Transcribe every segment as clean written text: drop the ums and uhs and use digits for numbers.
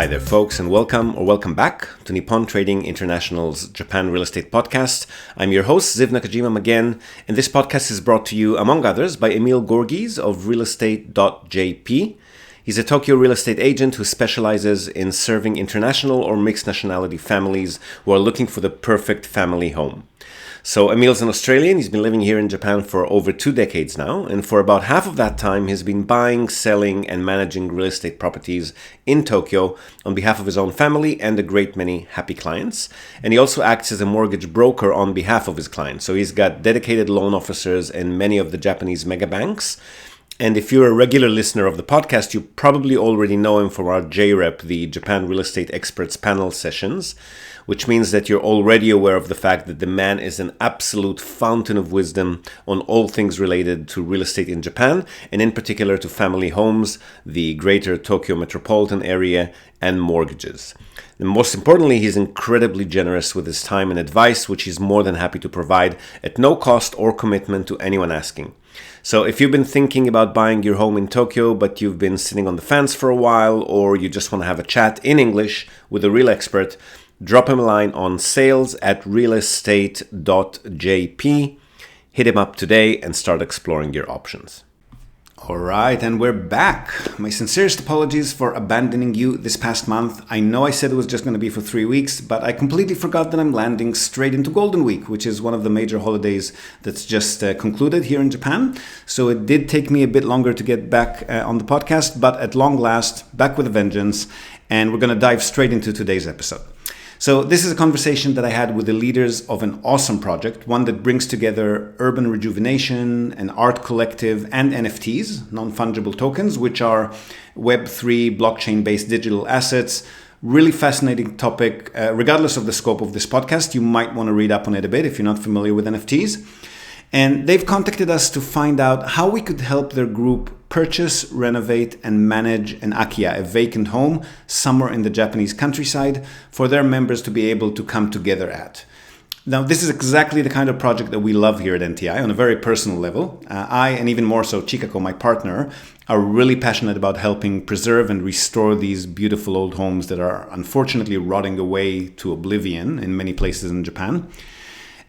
Hi there, folks, and welcome back to Nippon Trading International's Japan Real Estate Podcast. I'm your host, Ziv Nakajima again, and this podcast is brought to you, among others, by Emil Gorgies of realestate.jp. He's a Tokyo real estate agent who specializes in serving international or mixed nationality families who are looking for the perfect family home. So Emil's an Australian. He's been living here in Japan for over 2 decades now, and for about half of that time he's been buying, selling, and managing real estate properties in Tokyo on behalf of his own family and a great many happy clients. And he also acts as a mortgage broker on behalf of his clients. So he's got dedicated loan officers in many of the Japanese mega banks. And if you're a regular listener of the podcast, you probably already know him from our JREP, the Japan Real Estate Experts panel sessions, which means that you're already aware of the fact that the man is an absolute fountain of wisdom on all things related to real estate in Japan, and in particular to family homes, the greater Tokyo metropolitan area, and mortgages. And most importantly, he's incredibly generous with his time and advice, which he's more than happy to provide at no cost or commitment to anyone asking. So if you've been thinking about buying your home in Tokyo, but you've been sitting on the fence for a while, or you just want to have a chat in English with a real expert, drop him a line on sales@realestate.jp. Hit him up today and start exploring your options. All right, and we're back. My sincerest apologies for abandoning you this past month. I know I said it was just going to be for 3 weeks, but I completely forgot that I'm landing straight into Golden Week, which is one of the major holidays that's just concluded here in Japan. So it did take me a bit longer to get back on the podcast, but at long last, back with a vengeance, and we're going to dive straight into today's episode. So this is a conversation that I had with the leaders of an awesome project, one that brings together urban rejuvenation, an art collective, and NFTs, non-fungible tokens, which are Web3 blockchain-based digital assets. Really fascinating topic. Regardless of the scope of this podcast, you might want to read up on it a bit if you're not familiar with NFTs. And they've contacted us to find out how we could help their group purchase, renovate, and manage an Akiya, a vacant home somewhere in the Japanese countryside, for their members to be able to come together at. Now, this is exactly the kind of project that we love here at NTI on a very personal level. I, and even more so Chikako, my partner, are really passionate about helping preserve and restore these beautiful old homes that are unfortunately rotting away to oblivion in many places in Japan.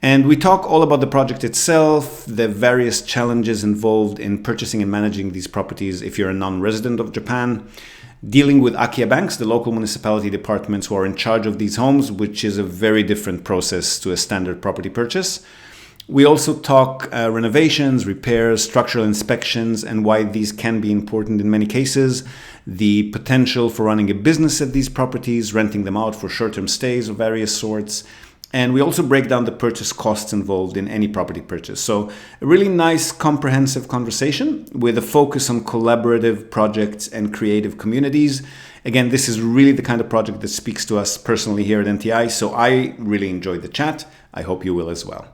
And we talk all about the project itself, the various challenges involved in purchasing and managing these properties if you're a non-resident of Japan, dealing with Akiya banks, the local municipality departments who are in charge of these homes, which is a very different process to a standard property purchase. We also talk renovations, repairs, structural inspections, and why these can be important in many cases, the potential for running a business at these properties, renting them out for short-term stays of various sorts. And we also break down the purchase costs involved in any property purchase. So a really nice, comprehensive conversation with a focus on collaborative projects and creative communities. Again, this is really the kind of project that speaks to us personally here at NTI. So I really enjoyed the chat. I hope you will as well.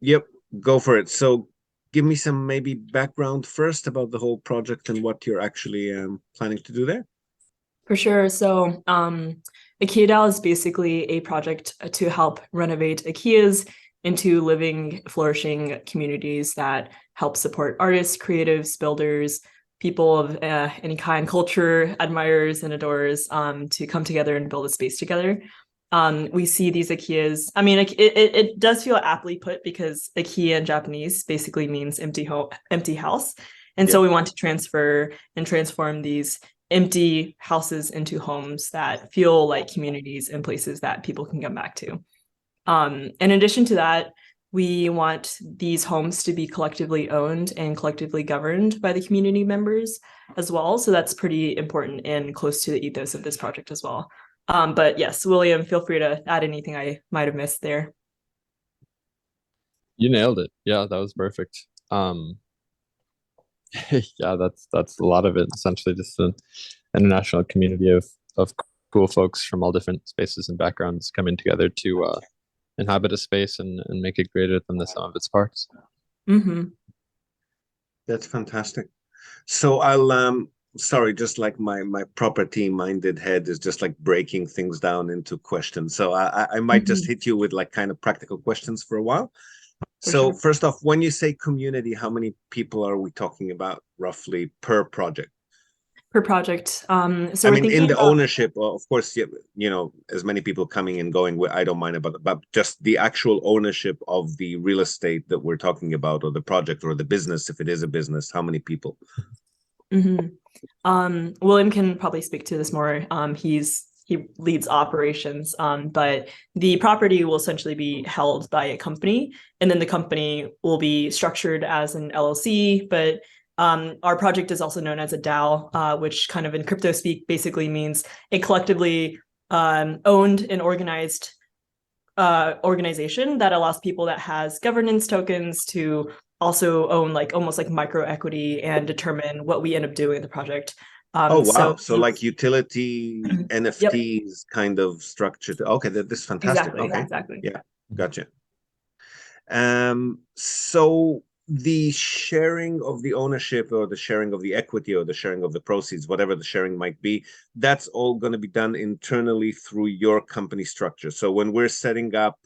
Yep, go for it. So give me some maybe background first about the whole project and what you're actually planning to do there. For sure. So Akiya is basically a project to help renovate Akiyas into living, flourishing communities that help support artists, creatives, builders, people of any kind, culture, admirers and adorers to come together and build a space together. We see these Akiyas. I mean, it does feel aptly put because Akiya in Japanese basically means empty house. And so we want to transfer and transform these empty houses into homes that feel like communities and places that people can come back to. In addition to that, we want these homes to be collectively owned and collectively governed by the community members as well. So that's pretty important and close to the ethos of this project as well. But yes, William, feel free to add anything I might have missed there. You nailed it. Yeah, that was perfect. Yeah, that's a lot of it. Essentially, just an international community of cool folks from all different spaces and backgrounds coming together to inhabit a space and make it greater than the sum of its parts. Mm-hmm. That's fantastic. So I'll sorry, just like my property minded head is just like breaking things down into questions. So I might just hit you with like kind of practical questions for a while. So first off, when you say community, how many people are we talking about roughly per project? per project. So I we're mean, in thinking the about, ownership, of course, you know, as many people coming and going, I don't mind about, but just the actual ownership of the real estate that we're talking about, or the project, or the business, if it is a business, how many people? Mhm. William can probably speak to this more. He leads operations, but the property will essentially be held by a company, and then the company will be structured as an LLC. But our project is also known as a DAO, which kind of in crypto speak basically means a collectively owned and organized organization that allows people that has governance tokens to also own like almost like micro equity and determine what we end up doing in the project. Oh, So wow. So like utility yep, NFTs kind of structured. Okay, this is fantastic. exactly, Okay. exactly. Yeah, gotcha. So the sharing of the ownership, or the sharing of the equity, or the sharing of the proceeds, whatever the sharing might be, that's all going to be done internally through your company structure. So when we're setting up,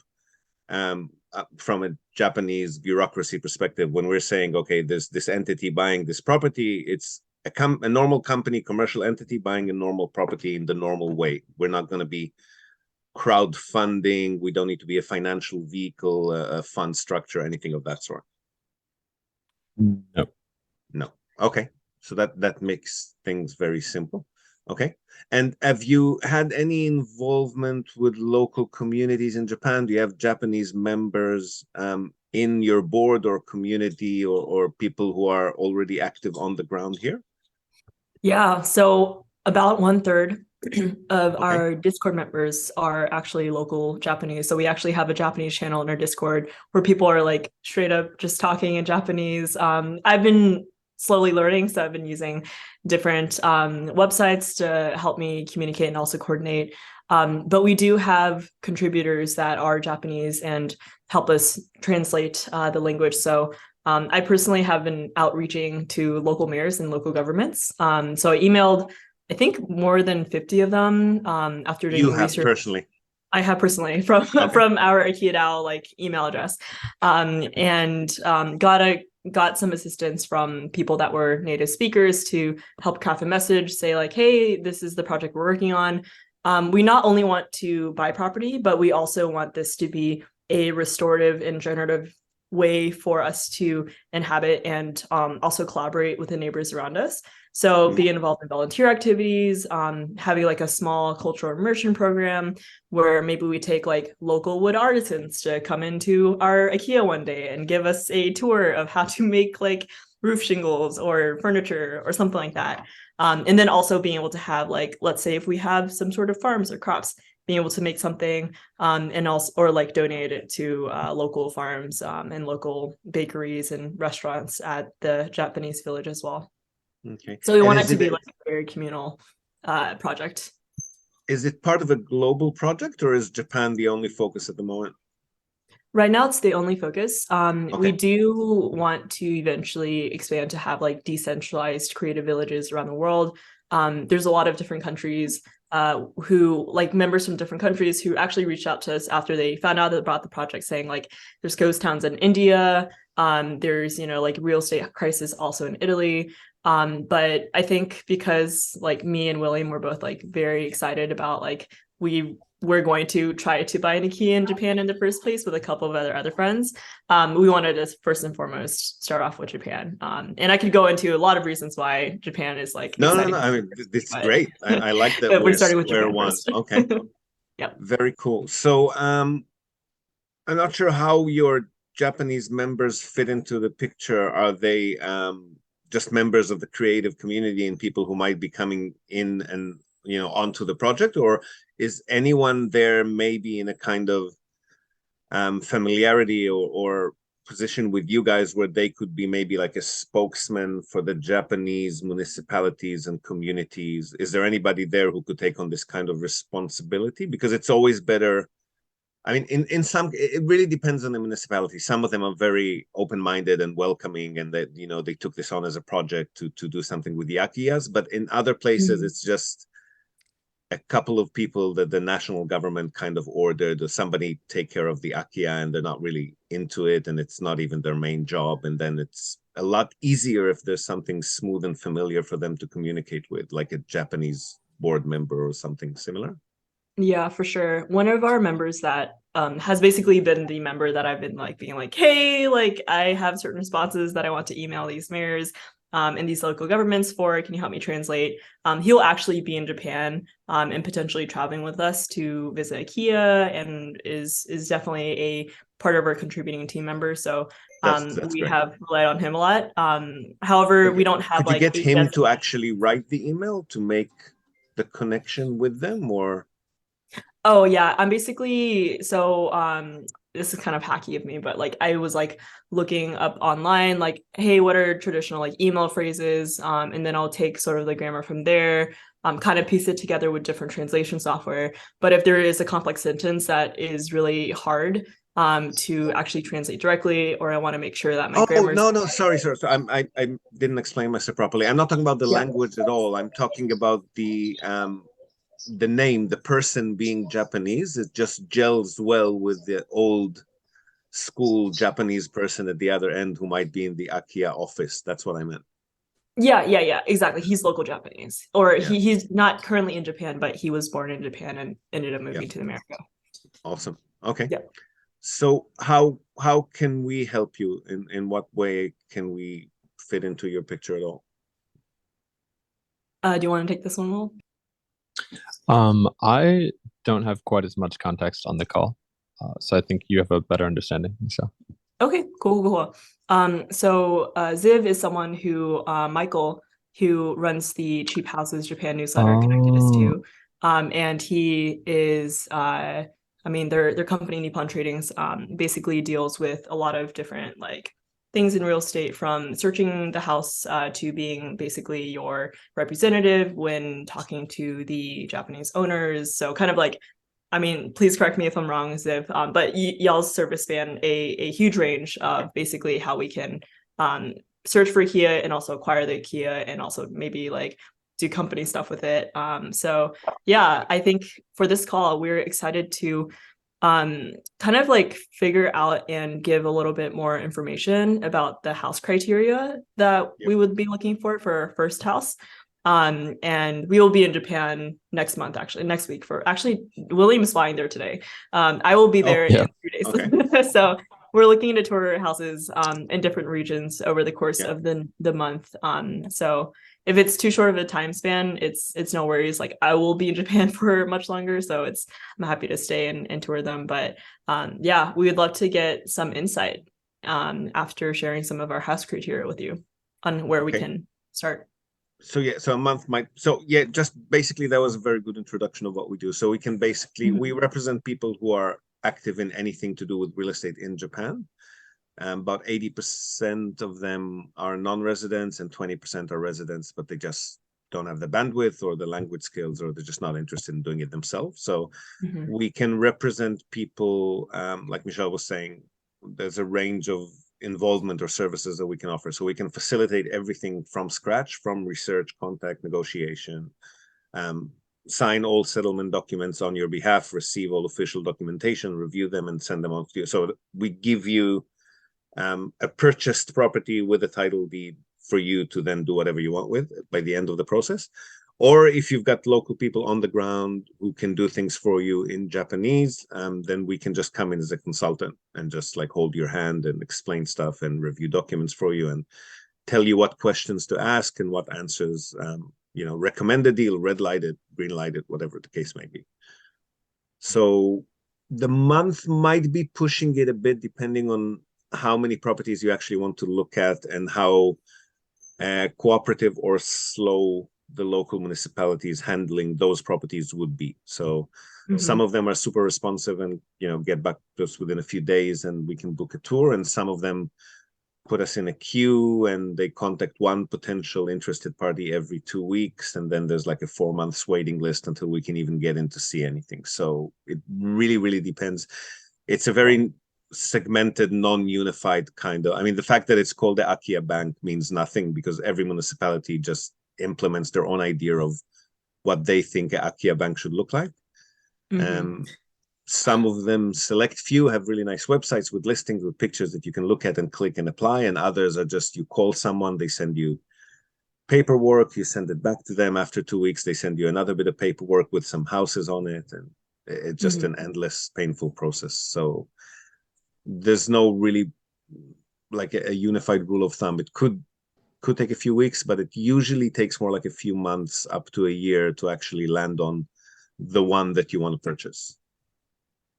from a Japanese bureaucracy perspective, when we're saying, okay, this entity buying this property, it's a normal company, commercial entity buying a normal property in the normal way. We're not going to be crowdfunding. We don't need to be a financial vehicle, a fund structure, anything of that sort. No. No. Okay. So that makes things very simple. Okay. And have you had any involvement with local communities in Japan? Do you have Japanese members in your board or community, or people who are already active on the ground here? Yeah, so about 1/3 of Okay. our Discord members are actually local Japanese. So we actually have a Japanese channel in our Discord where people are like straight up just talking in Japanese. I've been slowly learning, so I've been using different websites to help me communicate and also coordinate. But we do have contributors that are Japanese and help us translate the language. So I personally have been outreaching to local mayors and local governments. So I emailed, I think, more than 50 of them after You doing have research. personally. I have personally from Okay. from our Akiya DAO like email address, and got some assistance from people that were native speakers to help craft a message, say like, hey, this is the project we're working on. We not only want to buy property, but we also want this to be a restorative and generative way for us to inhabit and also collaborate with the neighbors around us. So being involved in volunteer activities, having like a small cultural immersion program where maybe we take like local wood artisans to come into our Akiya one day and give us a tour of how to make like roof shingles or furniture or something like that. And then also being able to have like, let's say if we have some sort of farms or crops, being able to make something and also or like donate it to local farms and local bakeries and restaurants at the Japanese village as well. Okay. So we And want it to be like a very communal project. is it part of a global project, or is Japan the only focus at the moment? Right now, it's the only focus. We Okay. do want to eventually expand to have like decentralized creative villages around the world. There's a lot of different countries who like members from different countries who actually reached out to us after they found out about the project, saying like there's ghost towns in India. There's like real estate crisis also in Italy. But I think because like me and William were both like very excited about like we're going to try to buy an Akiya in Japan in the first place with a couple of other friends. We wanted to first and foremost start off with Japan. And I could go into a lot of reasons why Japan is like No, exciting. I mean, this is But, great. I like that but we're we're starting with square Japan one. first. Okay. Yep. Very cool. So, I'm not sure how your Japanese members fit into the picture. Are they just members of the creative community and people who might be coming in and onto the project, or is anyone there maybe in a kind of familiarity or position with you guys where they could be maybe like a spokesman for the Japanese municipalities and communities? Is there anybody there who could take on this kind of responsibility? Because it's always better. I mean, in some, it really depends on the municipality. Some of them are very open-minded and welcoming, and that they took this on as a project to do something with the Akiyas. But in other places, it's just a couple of people that the national government kind of ordered, or somebody take care of the Akiya, and they're not really into it, and it's not even their main job. And then it's a lot easier if there's something smooth and familiar for them to communicate with, like a Japanese board member or something similar. Yeah, for sure. One of our members that has basically been the member that I've been like being like, hey, like I have certain responses that I want to email these mayors and these local governments for. Can you help me translate? He'll actually be in Japan and potentially traveling with us to visit Akiya, and is definitely a part of our contributing team member. So That's we great. have relied on him a lot. However, we don't have Could you like get a him to actually write the email to make the connection with them, or? Oh yeah, I'm basically so this is kind of hacky of me, but like I was like looking up online like, hey, what are traditional like email phrases? And then I'll take sort of the grammar from there, kind of piece it together with different translation software. But if there is a complex sentence that is really hard to actually translate directly, or I want to make sure that my Oh, grammar is no, sorry. I didn't explain myself properly. I'm not talking about the yeah. language at all. I'm talking about the name, the person being Japanese. It just gels well with the old school Japanese person at the other end who might be in the Akiya office. That's what I meant. Yeah, exactly. He's local Japanese, or Yeah, he's not currently in Japan, but he was born in Japan and ended up yeah, moving to America. awesome. Okay. Yeah. So how can we help you? In what way can we fit into your picture at all? Do you want to take this one, Will? I don't have quite as much context on the call, so I think you have a better understanding, Michelle. Okay, cool. So Ziv is someone who Michael, who runs the Cheap Houses Japan newsletter, connected us Oh, to, and he is, I mean, their company Nippon Tradings basically deals with a lot of different like things in real estate, from searching the house to being basically your representative when talking to the Japanese owners. So kind of like, I mean, please correct me if I'm wrong, Ziv, but y'all's service span a huge range of basically how we can search for Kia and also acquire the Kia, and also maybe like do company stuff with it. So yeah, I think for this call, we're excited to kind of like figure out and give a little bit more information about the house criteria that Yep. we would be looking for our first house. And we will be in Japan next month, actually next week. For actually, William is flying there today. I will be Oh, there yeah. in 2 days. okay. So we're looking to tour houses in different regions over the course Yeah. of the month. So if it's too short of a time span, it's no worries. Like I will be in Japan for much longer, so I'm happy to stay and tour them. But yeah, we would love to get some insight after sharing some of our house criteria with you on where we Okay. can start. So yeah, so a month might, so yeah, just basically that was a very good introduction of what we do. So we can basically, we represent people who are active in anything to do with real estate in Japan. About 80% of them are non-residents and 20% are residents, but they just don't have the bandwidth or the language skills, or they're just not interested in doing it themselves. So we can represent people, like Michelle was saying, there's a range of involvement or services that we can offer. So we can facilitate everything from scratch, from research, contact, negotiation, sign all settlement documents on your behalf, receive all official documentation, review them, and send them off to you. So we give you a purchased property with a title deed for you to then do whatever you want with by the end of the process. Or if you've got local people on the ground who can do things for you in Japanese, then we can just come in as a consultant and just like hold your hand and explain stuff and review documents for you and tell you what questions to ask and what answers, recommend a deal, red lighted, green lighted, whatever the case may be. So the month might be pushing it a bit depending on how many properties you actually want to look at and how cooperative or slow the local municipalities handling those properties would be. So some of them are super responsive and get back to us within a few days and we can book a tour, and some of them put us in a queue and they contact one potential interested party every 2 weeks, and then there's like a 4 months waiting list until we can even get in to see anything. So it really depends. It's a very segmented, non-unified kind of, I mean, the fact that it's called the Akiya Bank means nothing because every municipality just implements their own idea of what they think an Akiya bank should look like. Some of them, select few, have really nice websites with listings with pictures that you can look at and click and apply, and others are just you call someone, they send you paperwork, you send it back to them. After 2 weeks, they send you another bit of paperwork with some houses on it, and it's just an endless, painful process. So there's no really like a unified rule of thumb. It could take a few weeks, but it usually takes more like a few months up to a year to actually land on the one that you want to purchase.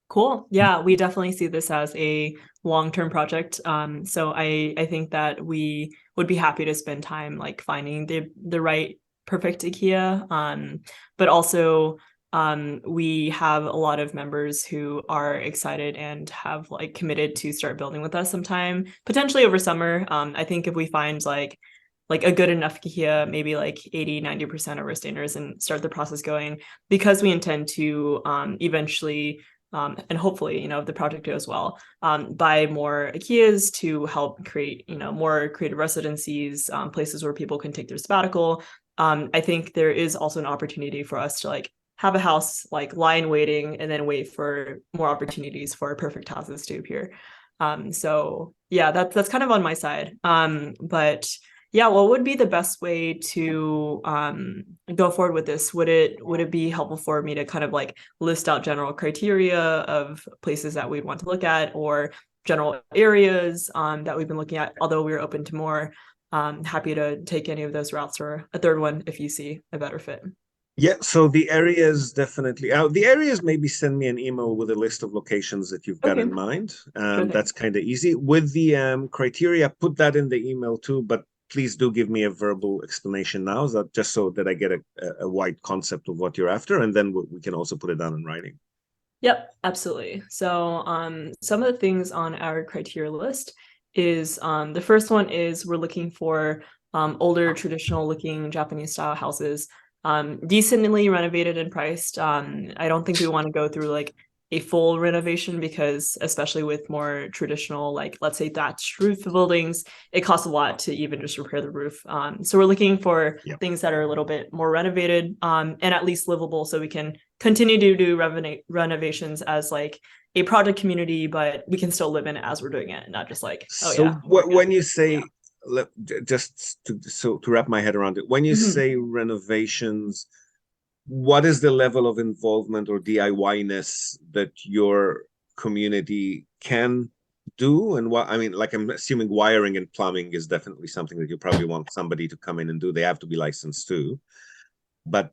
Cool. Yeah, we definitely see this as a long-term project. So I think that we would be happy to spend time like finding the right perfect IKEA. But also we have a lot of members who are excited and have like committed to start building with us sometime, potentially over summer. I think if we find like a good enough IKEA, maybe like 80-90% of our standards, and start the process going, because we intend to eventually and hopefully, if the project goes well, buy more IKEAs to help create, more creative residencies, places where people can take their sabbatical. I think there is also an opportunity for us to like have a house like lie in waiting and then wait for more opportunities for perfect houses to appear. So yeah, that's kind of on my side. But yeah, what would be the best way to go forward with this? Would it be helpful for me to kind of like list out general criteria of places that we'd want to look at, or general areas that we've been looking at, although we're open to more? Happy to take any of those routes, or a third one if you see a better fit. Yeah, so the areas definitely. The areas, maybe send me an email with a list of locations that you've got in mind. Sure That's kind of easy. With the criteria, put that in the email too, but please do give me a verbal explanation now, just so that I get a wide concept of what you're after, and then we can also put it down in writing. Yep, absolutely. So some of the things on our criteria list is the first one is we're looking for older traditional looking Japanese style houses, decently renovated and priced. I don't think we want to go through like a full renovation, because especially with more traditional, like let's say thatched roof buildings, it costs a lot to even just repair the roof. So we're looking for things that are a little bit more renovated and at least livable, so we can continue to do renovations as like a project community, but we can still live in it as we're doing it, not just like, oh so yeah. when you say, just to wrap my head around it, when you say renovations, what is the level of involvement or DIY-ness that your community can do? And what, I mean, like, I'm assuming wiring and plumbing is definitely something that you probably want somebody to come in and do. They have to be licensed too. But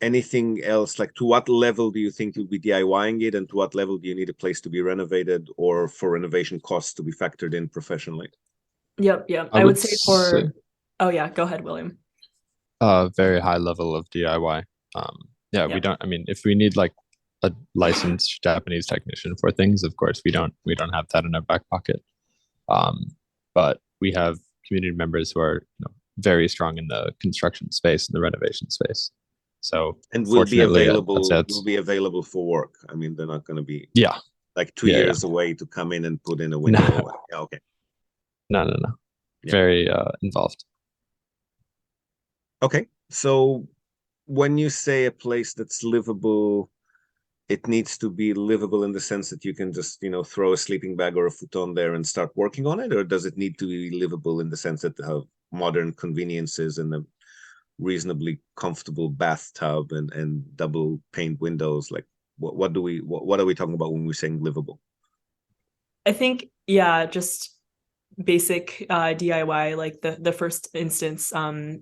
anything else, like to what level do you think you'll be DIYing it, and to what level do you need a place to be renovated, or for renovation costs to be factored in professionally? Yep. I would say oh yeah, go ahead, William. Very high level of DIY. We don't, I mean, if we need like a licensed Japanese technician for things, of course we don't have that in our back pocket. But we have community members who are very strong in the construction space and the renovation space. So and will be available for work. I mean, they're not going to be like 2 years away to come in and put in a window. No. Okay. No. Very involved. Okay, so when you say a place that's livable, it needs to be livable in the sense that you can just, throw a sleeping bag or a futon there and start working on it? Or does it need to be livable in the sense that they have modern conveniences and a reasonably comfortable bathtub and double pane windows? Like, what are we talking about when we're saying livable? I think, just basic DIY, like the first instance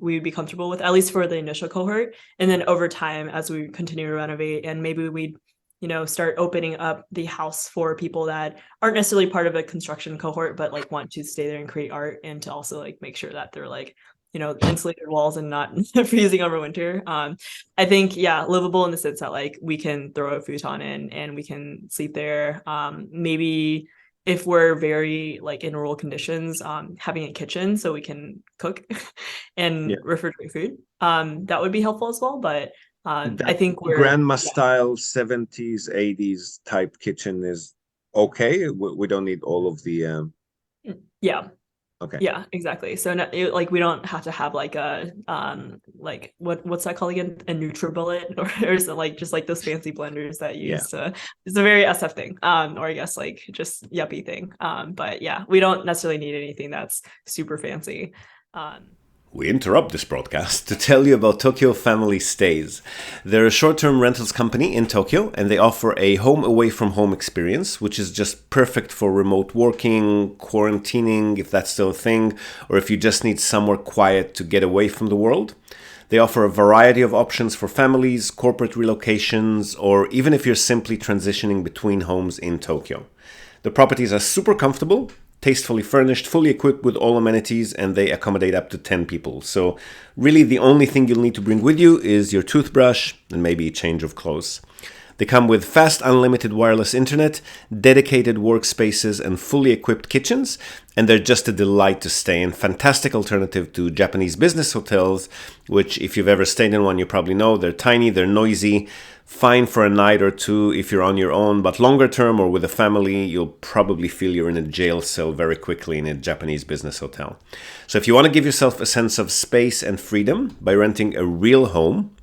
we would be comfortable with, at least for the initial cohort. And then over time, as we continue to renovate, and maybe we'd start opening up the house for people that aren't necessarily part of a construction cohort, but like want to stay there and create art, and to also like make sure that they're like insulated walls and not freezing over winter. I think livable in the sense that like we can throw a futon in and we can sleep there. Maybe if we're very like in rural conditions, having a kitchen so we can cook and refrigerate food, that would be helpful as well. But I think grandma style 70s 80s type kitchen is okay. We don't need all of the Okay. Yeah, exactly. So like we don't have to have like a like what's that called again? A NutriBullet or something, like just like those fancy blenders that you Yeah. use to, it's a very SF thing. Or I guess like just yuppie thing. But yeah, we don't necessarily need anything that's super fancy. We interrupt this broadcast to tell you about Tokyo Family Stays. They're a short-term rentals company in Tokyo, and they offer a home away from home experience, which is just perfect for remote working, quarantining, if that's still a thing, or if you just need somewhere quiet to get away from the world. They offer a variety of options for families, corporate relocations, or even if you're simply transitioning between homes in Tokyo. The properties are super comfortable, tastefully furnished, fully equipped with all amenities, and they accommodate up to 10 people. So really the only thing you'll need to bring with you is your toothbrush and maybe a change of clothes. They come with fast unlimited wireless internet, dedicated workspaces, and fully equipped kitchens, and they're just a delight to stay in. Fantastic alternative to Japanese business hotels, which if you've ever stayed in one, you probably know they're tiny, they're noisy, fine for a night or two if you're on your own, but longer term or with a family, you'll probably feel you're in a jail cell very quickly in a Japanese business hotel. So if you want to give yourself a sense of space and freedom by renting a real home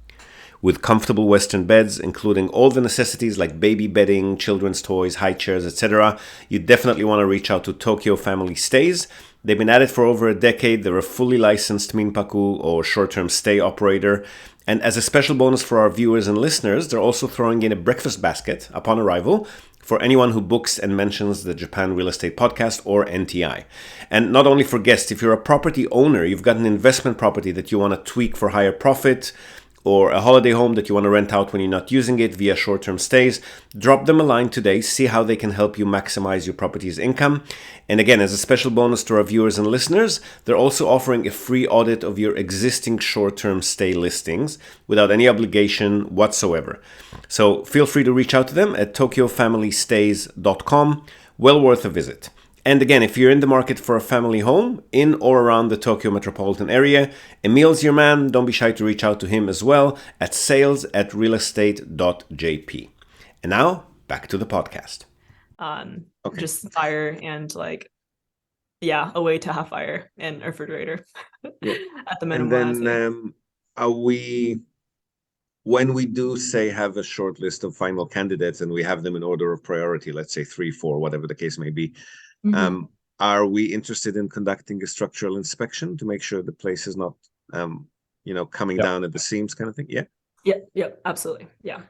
with comfortable Western beds, including all the necessities like baby bedding, children's toys, high chairs, etc., you definitely want to reach out to Tokyo Family Stays. They've been at it for over a decade. They're a fully licensed minpaku or short-term stay operator. And as a special bonus for our viewers and listeners, they're also throwing in a breakfast basket upon arrival for anyone who books and mentions the Japan Real Estate Podcast or NTI. And not only for guests, if you're a property owner, you've got an investment property that you want to tweak for higher profit, or a holiday home that you want to rent out when you're not using it via short-term stays, drop them a line today, see how they can help you maximize your property's income. And again, as a special bonus to our viewers and listeners, they're also offering a free audit of your existing short-term stay listings without any obligation whatsoever. So feel free to reach out to them at tokyofamilystays.com. Well worth a visit. And again, if you're in the market for a family home in or around the Tokyo metropolitan area, Emil's your man. Don't be shy to reach out to him as well at sales@realestate.jp. And now, back to the podcast. Okay. Just fire and like, yeah, a way to have fire and a refrigerator at the minimum. And then when we do say have a short list of final candidates and we have them in order of priority, let's say 3, 4, whatever the case may be, are we interested in conducting a structural inspection to make sure the place is not, coming down at the seams kind of thing? Yeah. Yep, absolutely. Yeah.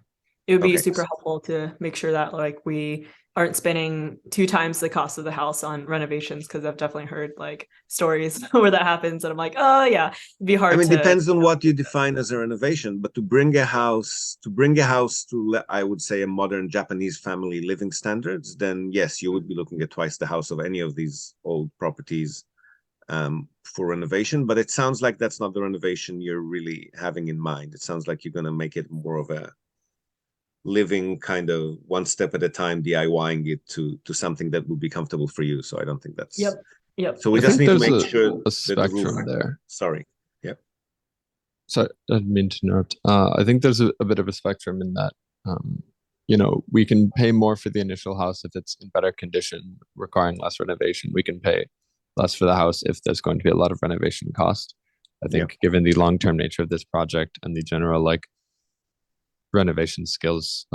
It would be super helpful to make sure that like we aren't spending 2 times the cost of the house on renovations, because I've definitely heard like stories where that happens and I'm like, oh yeah, it'd be hard. I mean, depends on what you define as a renovation, but to bring a house to, I would say, a modern Japanese family living standards, then yes, you would be looking at twice the house of any of these old properties for renovation. But it sounds like that's not the renovation you're really having in mind. It sounds like you're going to make it more of a living kind of one step at a time, DIYing it to something that would be comfortable for you. So I don't think that's Yep. So we just need to make sure a spectrum there. Sorry. Yep. Sorry, I didn't mean to interrupt. I think there's a bit of a spectrum in that, we can pay more for the initial house if it's in better condition, requiring less renovation. We can pay less for the house if there's going to be a lot of renovation cost. I think given the long-term nature of this project and the general renovation skills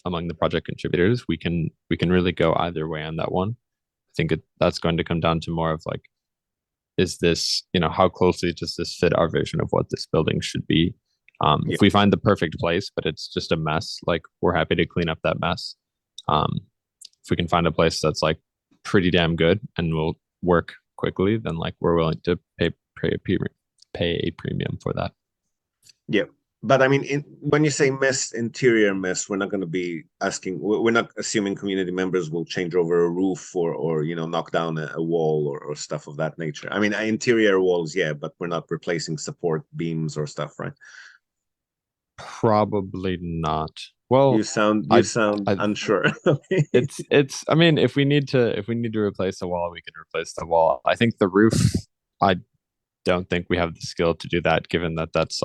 among the project contributors, we can really go either way on that one. I think that's going to come down to more of is this, how closely does this fit our vision of what this building should be? If we find the perfect place, but it's just a mess, we're happy to clean up that mess. If we can find a place that's pretty damn good and will work quickly, then we're willing to pay a premium for that. Yeah. But I mean, when you say mess, interior mess, we're not going to be we're not assuming community members will change over a roof or knock down a wall or stuff of that nature. I mean, interior walls, yeah, but we're not replacing support beams or stuff, right? Probably not. Well, you sound unsure. it's I mean, if we need to replace the wall, we can replace the wall. I think the roof, I don't think we have the skill to do that, given that that's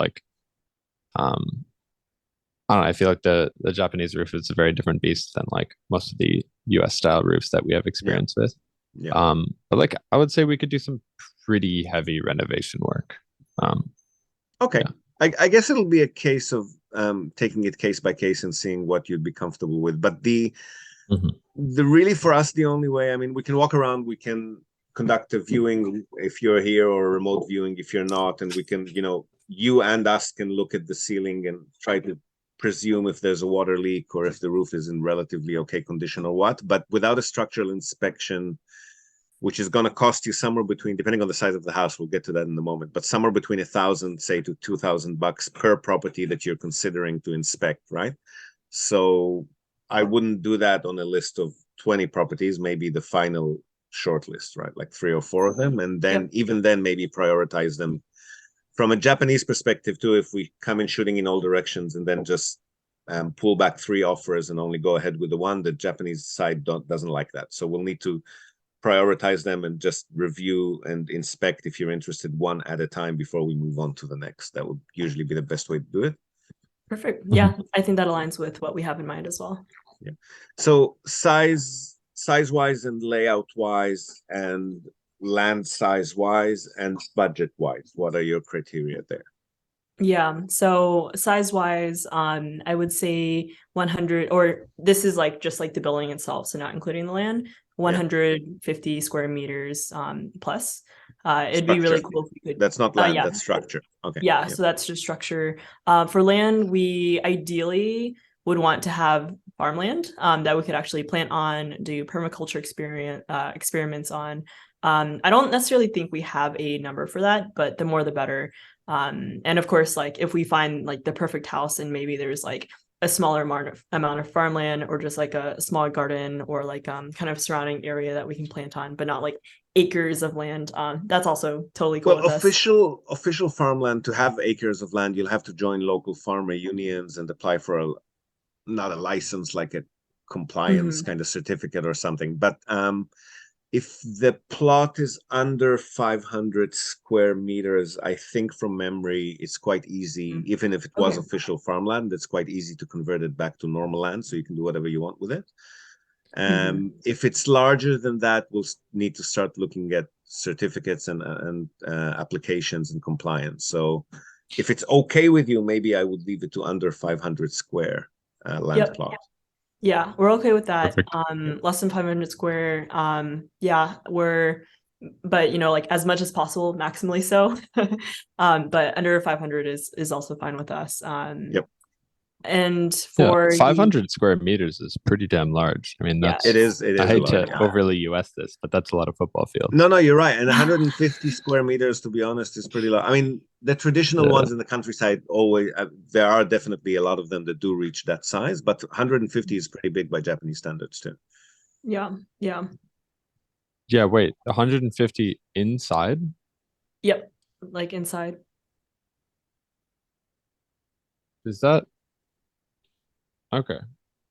I don't know, I feel like the Japanese roof is a very different beast than most of the US style roofs that we have experience with. Yeah. But like I would say we could do some pretty heavy renovation work. Okay. Yeah. I guess it'll be a case of taking it case by case and seeing what you'd be comfortable with. But the really for us, the only way, I mean, we can walk around, we can conduct a viewing if you're here, or a remote viewing if you're not, and we can, you and us can look at the ceiling and try to presume if there's a water leak or if the roof is in relatively okay condition or what. But without a structural inspection, which is going to cost you somewhere between, depending on the size of the house, we'll get to that in a moment, but somewhere between $1,000, say, to $2,000 per property that you're considering to inspect, right? So I wouldn't do that on a list of 20 properties, maybe the final short list, right? Like 3 or 4 of them. And then even then, maybe prioritize them from a Japanese perspective too. If we come in shooting in all directions and then just pull back 3 offers and only go ahead with the one, the Japanese side doesn't like that. So we'll need to prioritize them and just review and inspect, if you're interested, one at a time before we move on to the next. That would usually be the best way to do it. Perfect. Yeah, I think that aligns with what we have in mind as well. Yeah. So size wise and layout wise and land size wise and budget wise, what are your criteria there? Yeah. So size wise, I would say 100, or this is like just like the building itself, so not including the land, 150 square meters plus. It'd be really cool if we could. That's not land, that's structure. Okay. Yeah, so that's just structure. For land, we ideally would want to have farmland that we could actually plant on, do permaculture experiments on. I don't necessarily think we have a number for that, but the more the better. And of course, like if we find like the perfect house and maybe there's like a smaller amount of farmland, or just like a small garden, or like kind of surrounding area that we can plant on, but not like acres of land, that's also totally cool. Well, official farmland, to have acres of land, you'll have to join local farmer unions and apply for not a license, like a compliance kind of certificate or something. But if the plot is under 500 square meters, I think from memory, it's quite easy. Even if it was official farmland, it's quite easy to convert it back to normal land, so you can do whatever you want with it. If it's larger than that, we'll need to start looking at certificates and applications and compliance. So if it's okay with you, maybe I would leave it to under 500 square land plot. Yeah, we're okay with that. Perfect. Less than 500 square. Yeah, but like as much as possible, maximally so. But under 500 is also fine with us. Yep. And for 500 square meters is pretty damn large. I mean, that's it is. I hate to overly US this, but that's a lot of football field. No, you're right. And 150 square meters, to be honest, is pretty large. I mean, the traditional ones in the countryside always, there are definitely a lot of them that do reach that size, but 150 is pretty big by Japanese standards too. Yeah. Wait, 150 inside? Yep, like inside. Is that okay?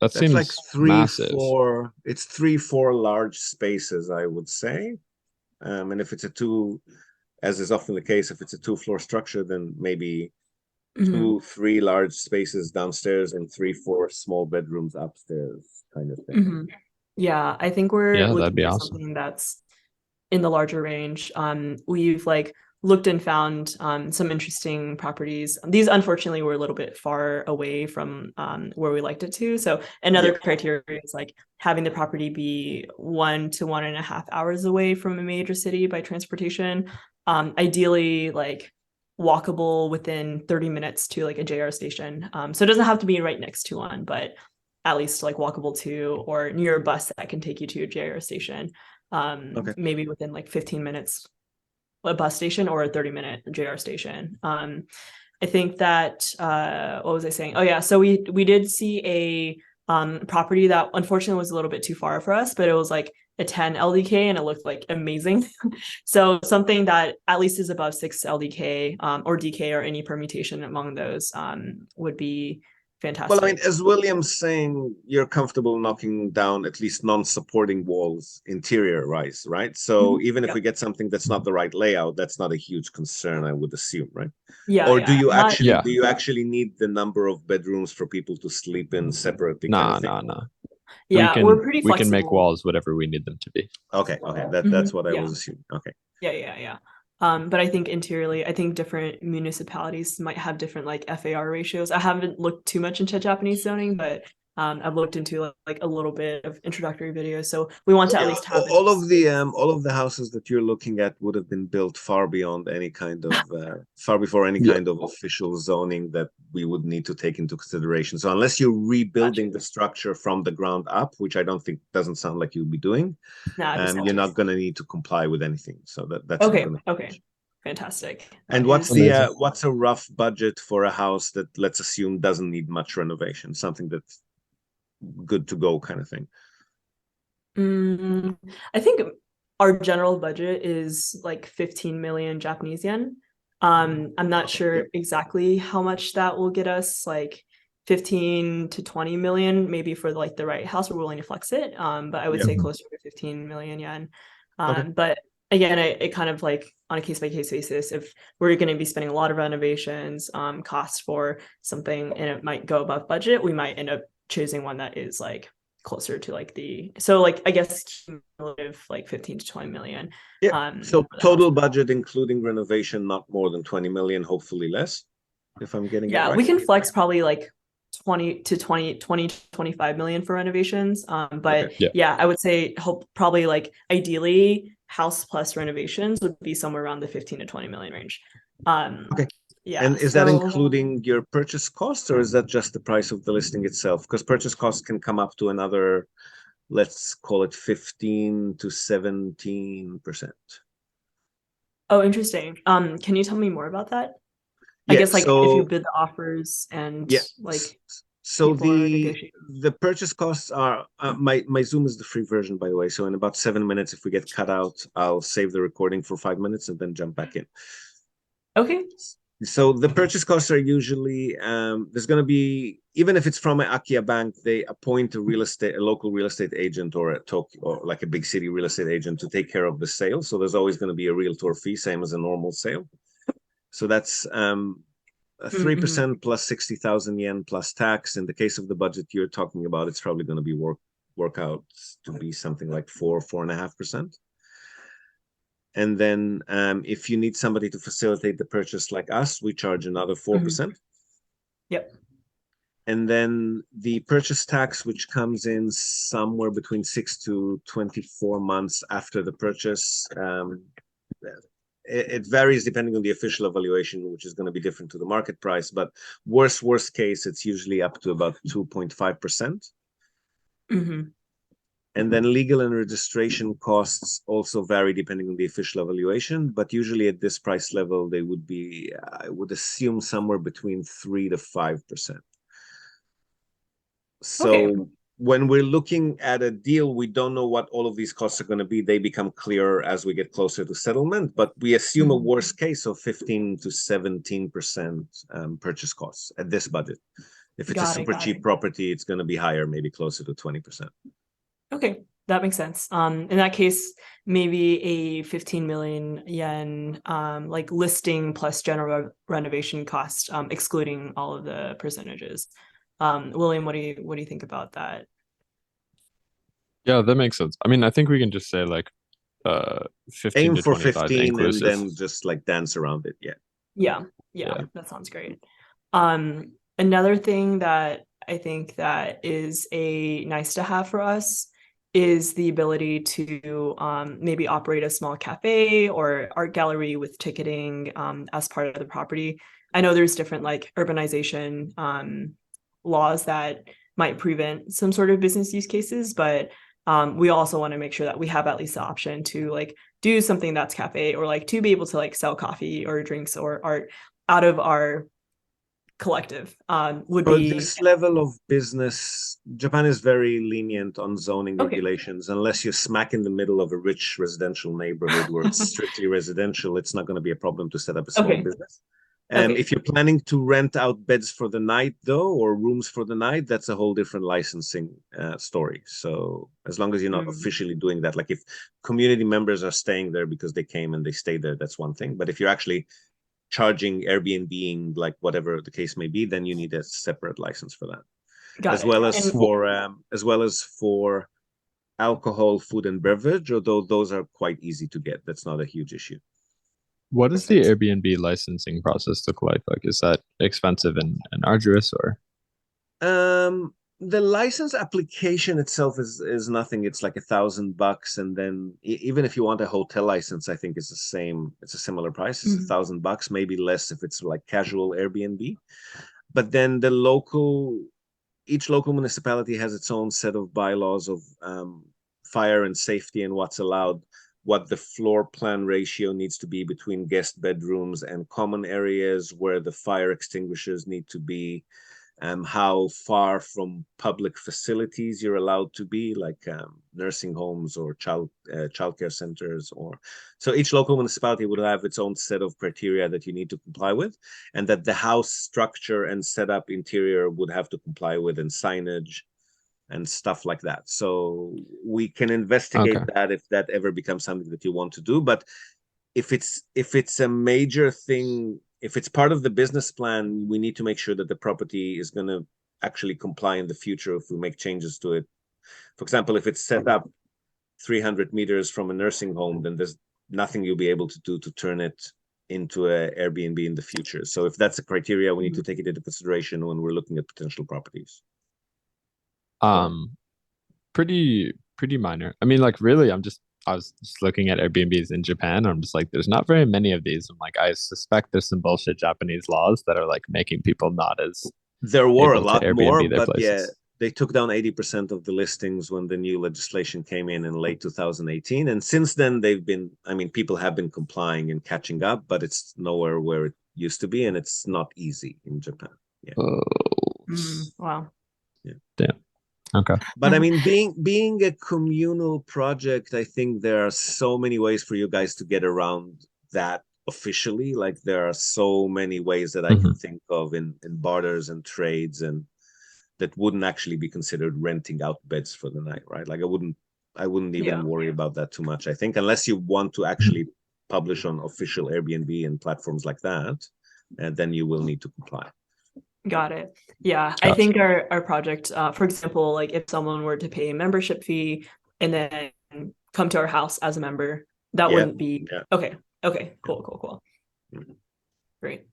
That's seems like 3, massive. 4. It's 3, 4 large spaces, I would say. And if it's a 2, as is often the case, if it's a 2-floor structure, then maybe 2, 3 large spaces downstairs and 3, 4 small bedrooms upstairs, kind of thing. Yeah, I think we're looking at awesome. something that's in the larger range. We've like looked and found some interesting properties. These unfortunately were a little bit far away from where we liked it to. So another criteria is like having the property be 1 to 1.5 hours away from a major city by transportation. Ideally like walkable within 30 minutes to like a JR station. So it doesn't have to be right next to one, but at least like walkable to, or near a bus that can take you to a JR station. Maybe within like 15 minutes, a bus station, or a 30-minute JR station. I think that what was I saying? Oh yeah, so we did see a property that unfortunately was a little bit too far for us, but it was like a 10 LDK and it looked like amazing. So something that at least is above 6 LDK or DK, or any permutation among those would be fantastic. Well, I mean, as William's saying, you're comfortable knocking down at least non-supporting walls interior-wise, right? So even if we get something that's not the right layout, that's not a huge concern, I would assume, right? Yeah. Or do you actually need the number of bedrooms for people to sleep in separately? No. So Yeah, we're pretty we can make flexible. walls whatever we need them to be. Okay, that's what I Yeah. was assuming. Okay. Yeah. But I think interiorly, I think different municipalities might have different like FAR ratios. I haven't looked too much into Japanese zoning, but I've looked into like a little bit of introductory videos. So we want to at Yeah, least have all of the houses that you're looking at would have been built far beyond any kind of far before any Yeah. kind of official zoning that we would need to take into consideration. So unless you're rebuilding the structure from the ground up, which I don't think doesn't sound like you'll be doing, nah, just you're not going to need to comply with anything. So that's not okay. going to. Okay. Fantastic. And That is Amazing. what's a rough budget for a house that let's assume doesn't need much renovation, something that's good to go kind of thing? I think our general budget is like 15 million Japanese yen. I'm not sure exactly how much that will get us, like 15 to 20 million, maybe for like the right house. We're willing to flex it. But I would say closer to 15 million yen. But again, it kind of like on a case by case basis, if we're going to be spending a lot of renovations, costs for something, and it might go above budget, we might end up choosing one that is like closer to like I guess cumulative like 15 to 20 million. So total budget including renovation, not more than 20 million, hopefully less, if I'm getting it right. We can flex probably like 20 to 25 million for renovations. But I would say probably like ideally house plus renovations would be somewhere around the 15 to 20 million range. And is that including your purchase cost, or is that just the price of the listing itself? Because purchase costs can come up to another, let's call it 15 to 17%. Oh, interesting. Can you tell me more about that? I guess like if you bid the offers and like so the purchase costs are my Zoom is the free version, by the way. So in about 7 minutes, if we get cut out, I'll save the recording for 5 minutes and then jump back in. Okay. So the purchase costs are usually there's going to be, even if it's from an Akiya bank, they appoint a local real estate agent or like a big city real estate agent to take care of the sale. So there's always going to be a realtor fee, same as a normal sale. So that's 3% plus 60,000 yen plus tax. In the case of the budget you're talking about, it's probably going to be work out to be something like 4.5%. And then if you need somebody to facilitate the purchase like us, we charge another 4%. Yep. And then the purchase tax, which comes in somewhere between 6 to 24 months after the purchase. It varies depending on the official evaluation, which is going to be different to the market price. But worst case, it's usually up to about 2.5%. And then legal and registration costs also vary depending on the official evaluation. But usually at this price level, they would be, I would assume, somewhere between 3 to 5%. So when we're looking at a deal, we don't know what all of these costs are going to be. They become clearer as we get closer to settlement, but we assume a worst case of 15 to 17% purchase costs at this budget. If it's a super cheap property, it's going to be higher, maybe closer to 20%. Okay, that makes sense. In that case, maybe a 15 million yen like listing plus general renovation cost, excluding all of the percentages. William, what do you think about that? Yeah, that makes sense. I mean, I think we can just say like 15 aim to for 25 15 inclusive. and then just like dance around it. Yeah, that sounds great. Another thing that I think that is a nice to have for us is the ability to maybe operate a small cafe or art gallery with ticketing as part of the property. I know there's different like urbanization laws that might prevent some sort of business use cases, but we also want to make sure that we have at least the option to like do something that's cafe, or like to be able to like sell coffee or drinks or art out of our collective would For be this level of business. Japan is very lenient on zoning regulations. Unless you're smack in the middle of a rich residential neighborhood where it's strictly residential, it's not going to be a problem to set up a small business. If you're planning to rent out beds for the night, though, or rooms for the night, that's a whole different licensing story. So as long as you're not officially doing that, like if community members are staying there because they came and they stayed there, that's one thing. But if you're actually charging Airbnb, like whatever the case may be, then you need a separate license for that. Got as it. well as And for alcohol, food, and beverage, although those are quite easy to get. That's not a huge issue. What does the Airbnb licensing process look like? Like, is that expensive and arduous or? The license application itself is nothing. It's like $1,000, and then even if you want a hotel license, I think it's the same. It's a similar price. It's $1,000, maybe less if it's like casual Airbnb. But then each local municipality has its own set of bylaws of fire and safety and what's allowed, what the floor plan ratio needs to be between guest bedrooms and common areas, where the fire extinguishers need to be, how far from public facilities you're allowed to be, like nursing homes or childcare centers. So each local municipality would have its own set of criteria that you need to comply with, and that the house structure and setup interior would have to comply with, and signage and stuff like that. So we can investigate that if that ever becomes something that you want to do. But if it's a major thing, if it's part of the business plan, we need to make sure that the property is going to actually comply in the future if we make changes to it. For example, if it's set up 300 meters from a nursing home, then there's nothing you'll be able to do to turn it into an Airbnb in the future. So if that's a criteria, we need to take it into consideration when we're looking at potential properties. Pretty minor. I mean, like, really, I was just looking at Airbnbs in Japan. I'm just like, there's not very many of these. I'm like, I suspect there's some bullshit Japanese laws that are like making people not as there were a able to lot Airbnb more, their but yeah, places. they took down 80% of the listings when the new legislation came in late 2018. And since then, people have been complying and catching up, but it's nowhere where it used to be, and it's not easy in Japan. Yeah. Wow. Yeah. Damn. Okay. But I mean, being a communal project, I think there are so many ways for you guys to get around that officially. Like, there are so many ways that I can think of in barters and trades, and that wouldn't actually be considered renting out beds for the night, right? Like, I wouldn't even worry about that too much, I think, unless you want to actually publish on official Airbnb and platforms like that, and then you will need to comply. Got it. Yeah, I think our project, for example, like if someone were to pay a membership fee and then come to our house as a member, that wouldn't be okay. Cool. Great.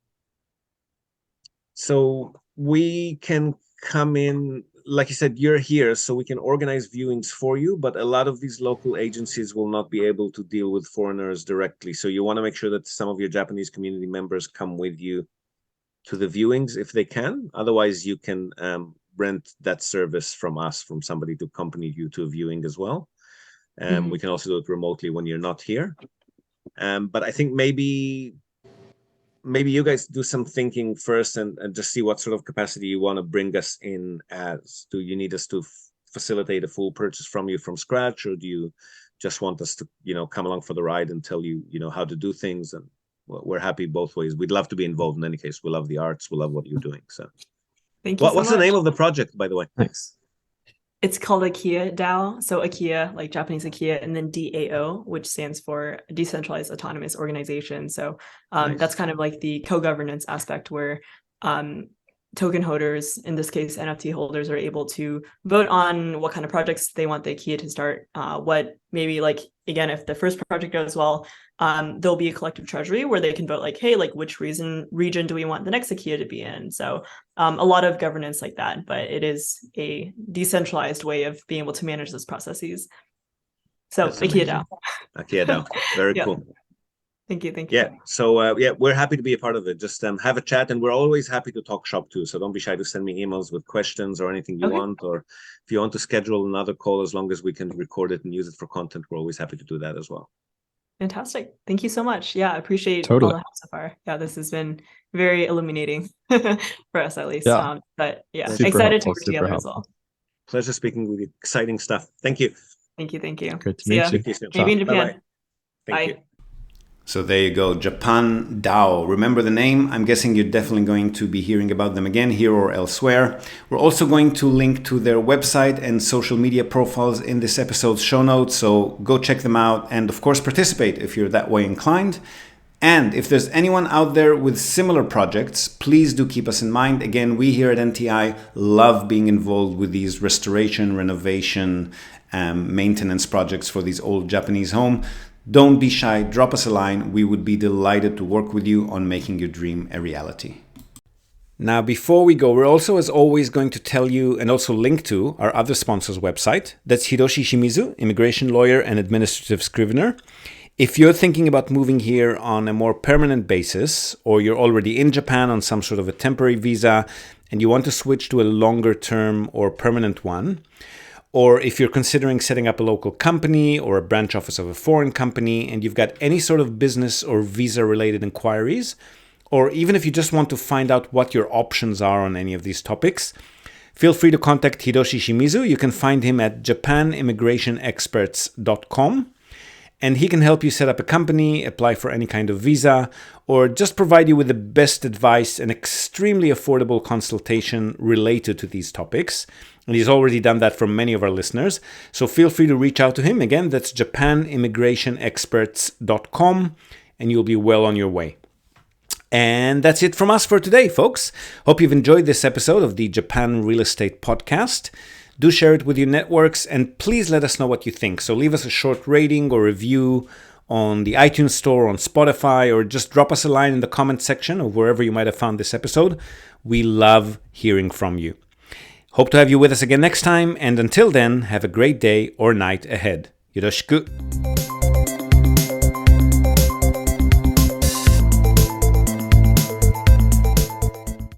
So we can come in, like you said, you're here, so we can organize viewings for you, but a lot of these local agencies will not be able to deal with foreigners directly. So you want to make sure that some of your Japanese community members come with you to the viewings if they can. Otherwise, you can rent that service from us, from somebody to accompany you to a viewing as well. We can also do it remotely when you're not here. But I think maybe you guys do some thinking first and just see what sort of capacity you want to bring us in as. Do you need us to facilitate a full purchase from you from scratch, or do you just want us to, come along for the ride and tell you, how to do things? And we're happy both ways. We'd love to be involved in any case. We love the arts. We love what you're doing. So, thank you. What's the name of the project, by the way? Thanks. It's called Akiya DAO. So Akiya, like Japanese Akiya, and then DAO, which stands for Decentralized Autonomous Organization. So that's kind of like the co-governance aspect where token holders, in this case NFT holders, are able to vote on what kind of projects they want the Akiya to start. What maybe, like, again, if the first project goes well, there'll be a collective treasury where they can vote, like, hey, like, which region do we want the next Akiya to be in? So a lot of governance like that, but it is a decentralized way of being able to manage those processes. So Akiya DAO. Akiya DAO. Very cool. Thank you. Yeah. So we're happy to be a part of it. Just have a chat, and we're always happy to talk shop too. So don't be shy to send me emails with questions or anything you want, or if you want to schedule another call, as long as we can record it and use it for content, we're always happy to do that as well. Fantastic. Thank you so much. Yeah, I appreciate all the help so far. Yeah, this has been very illuminating for us, at least. But yeah, excited to work together as well. Pleasure speaking with you. Exciting stuff. Thank you. Thank you. Great to meet you. Maybe in Japan. Thank you. So there you go, Japan DAO. Remember the name. I'm guessing you're definitely going to be hearing about them again here or elsewhere. We're also going to link to their website and social media profiles in this episode's show notes. So go check them out and, of course, participate if you're that way inclined. And if there's anyone out there with similar projects, please do keep us in mind. Again, we here at NTI love being involved with these restoration, renovation, maintenance projects for these old Japanese homes. Don't be shy, drop us a line. We would be delighted to work with you on making your dream a reality. Now, before we go, we're also, as always, going to tell you and also link to our other sponsor's website. That's Hiroshi Shimizu, immigration lawyer and administrative scrivener. If you're thinking about moving here on a more permanent basis, or you're already in Japan on some sort of a temporary visa and you want to switch to a longer term or permanent one, or if you're considering setting up a local company or a branch office of a foreign company and you've got any sort of business or visa related inquiries, or even if you just want to find out what your options are on any of these topics, feel free to contact Hiroshi Shimizu. You can find him at japanimmigrationexperts.com. And he can help you set up a company, apply for any kind of visa, or just provide you with the best advice and extremely affordable consultation related to these topics. And he's already done that for many of our listeners. So feel free to reach out to him. Again, that's japanimmigrationexperts.com, and you'll be well on your way. And that's it from us for today, folks. Hope you've enjoyed this episode of the Japan Real Estate Podcast. Do share it with your networks, and please let us know what you think. So leave us a short rating or review on the iTunes Store, on Spotify, or just drop us a line in the comment section of wherever you might have found this episode. We love hearing from you. Hope to have you with us again next time, and until then, have a great day or night ahead. Yoroshiku.